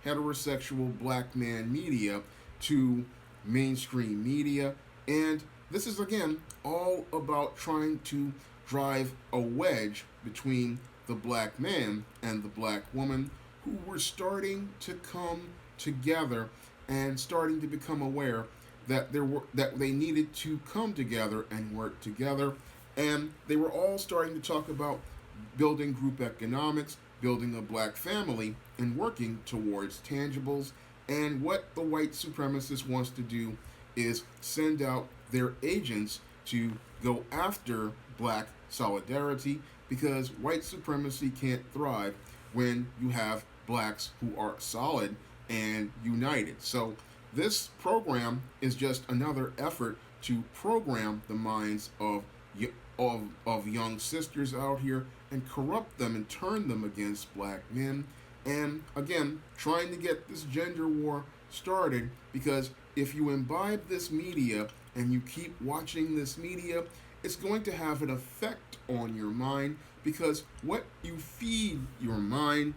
heterosexual black man media to mainstream media. And this is, again, all about trying to drive a wedge between the black man and the black woman, who were starting to come together and starting to become aware that they needed to come together and work together. And they were all starting to talk about building group economics, building a black family, and working towards tangibles. And what the white supremacist wants to do is send out their agents to go after black solidarity, because white supremacy can't thrive when you have blacks who are solid and united. So this program is just another effort to program the minds of young sisters out here and corrupt them and turn them against black men. And again, trying to get this gender war started, because if you imbibe this media and you keep watching this media, it's going to have an effect on your mind, because what you feed your mind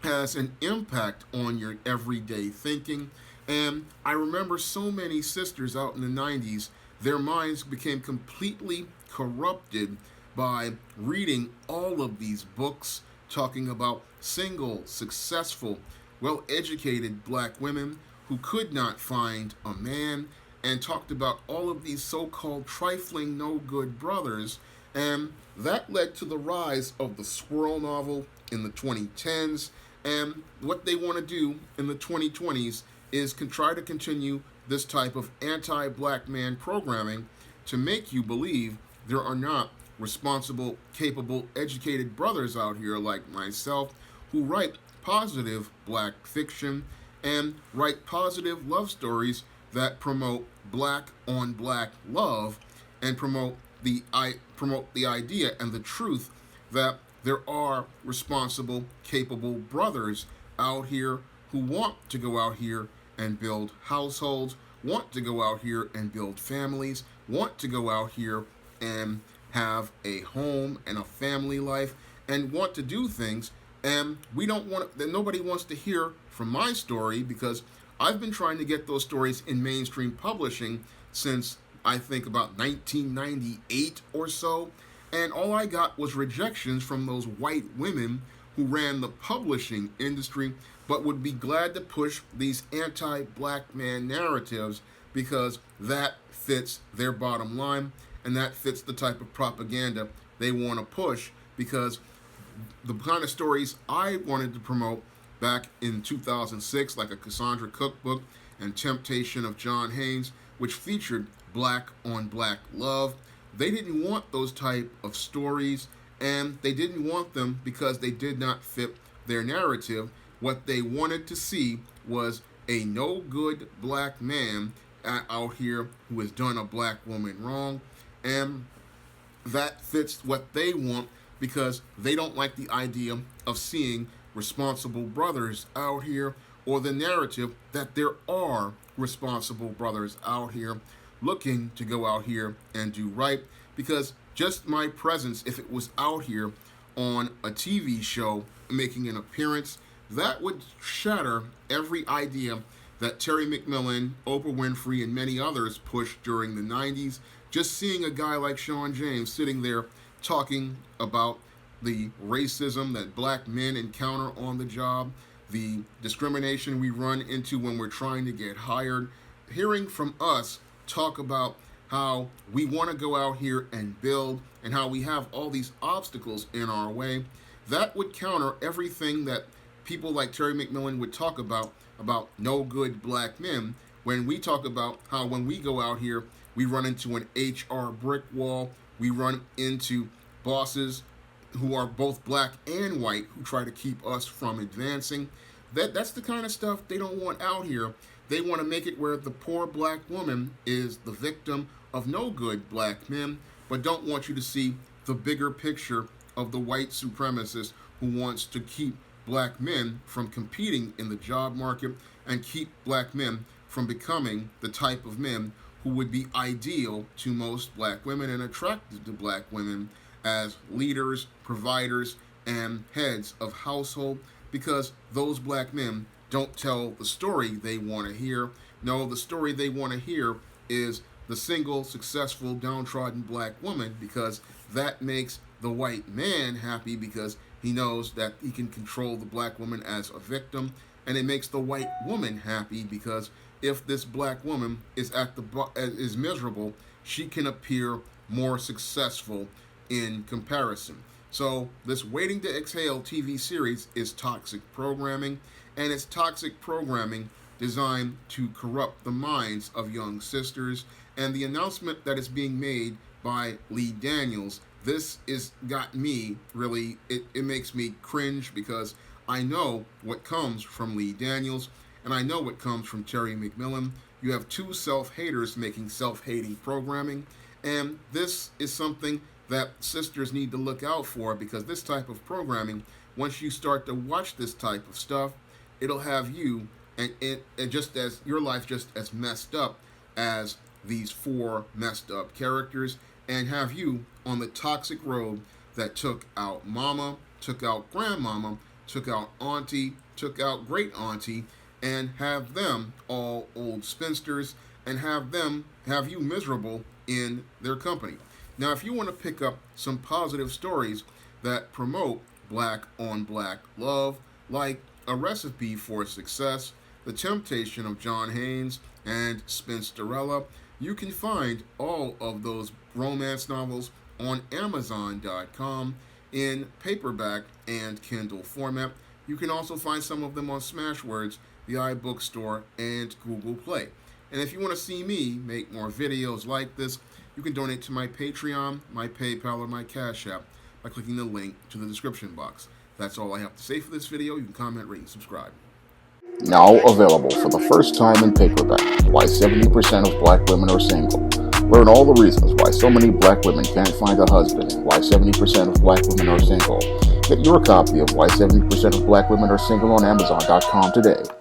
has an impact on your everyday thinking. And I remember so many sisters out in the 90s, their minds became completely corrupted by reading all of these books talking about single, successful, well-educated black women who could not find a man, and talked about all of these so-called trifling no-good brothers. And that led to the rise of the swirl novel in the 2010s. And what they want to do in the 2020s is try to continue this type of anti-black man programming to make you believe there are not responsible, capable, educated brothers out here like myself who write positive black fiction and write positive love stories that promote black on black love and promote the idea and the truth that there are responsible, capable brothers out here who want to go out here and build households, want to go out here and build families, want to go out here and have a home and a family life, and want to do things. And we don't want that. Nobody wants to hear from my story, because I've been trying to get those stories in mainstream publishing since I think about 1998 or so, and all I got was rejections from those white women who ran the publishing industry, but would be glad to push these anti-black man narratives because that fits their bottom line and that fits the type of propaganda they want to push, because the kind of stories I wanted to promote back in 2006, like a Cassandra Cookbook and Temptation of John Haynes, which featured black on black love, they didn't want those type of stories, and they didn't want them because they did not fit their narrative. What they wanted to see was a no good black man out here who has done a black woman wrong, and that fits what they want, because they don't like the idea of seeing responsible brothers out here, or the narrative that there are responsible brothers out here looking to go out here and do right. Because just my presence, if it was out here on a TV show making an appearance, that would shatter every idea that Terry McMillian, Oprah Winfrey, and many others pushed during the 90s. Just seeing a guy like Sean James sitting there talking about the racism that black men encounter on the job, the discrimination we run into when we're trying to get hired, hearing from us talk about how we want to go out here and build and how we have all these obstacles in our way, that would counter everything that people like Terry McMillian would talk about no good black men, when we talk about how when we go out here, we run into an HR brick wall, we run into bosses who are both black and white who try to keep us from advancing. That's the kind of stuff they don't want out here. They want to make it where the poor black woman is the victim of no good black men, but don't want you to see the bigger picture of the white supremacist who wants to keep black men from competing in the job market and keep black men from becoming the type of men who would be ideal to most black women and attractive to black women as leaders, providers, and heads of household, because those black men don't tell the story they want to hear. No, the story they want to hear is the single, successful, downtrodden black woman, because that makes the white man happy because he knows that he can control the black woman as a victim, and it makes the white woman happy because if this black woman is miserable, she can appear more successful in comparison. So this Waiting to Exhale TV series is toxic programming, and it's toxic programming designed to corrupt the minds of young sisters. And the announcement that is being made by Lee Daniels, this is got me really, it makes me cringe, because I know what comes from Lee Daniels, and I know what comes from Terry McMillian. You have two self-haters making self-hating programming, and this is something that sisters need to look out for, because this type of programming, once you start to watch this type of stuff, it'll have you and just as your life just as messed up as these four messed up characters, and have you on the toxic road that took out mama, took out grandmama, took out auntie, took out great auntie, and have them all old spinsters, and have you miserable in their company. Now, if you want to pick up some positive stories that promote black on black love, like A Recipe for Success, The Temptation of John Haynes, and Spinsterella, you can find all of those romance novels on Amazon.com in paperback and Kindle format. You can also find some of them on Smashwords, the iBookstore, and Google Play. And if you want to see me make more videos like this, you can donate to my Patreon, my PayPal, or my Cash App by clicking the link to the description box. That's all I have to say for this video. You can comment, rate, and subscribe. Now available for the first time in paperback, Why 70% of Black Women Are Single. Learn all the reasons why so many black women can't find a husband and why 70% of black women are single. Get your copy of Why 70% of Black Women Are Single on Amazon.com today.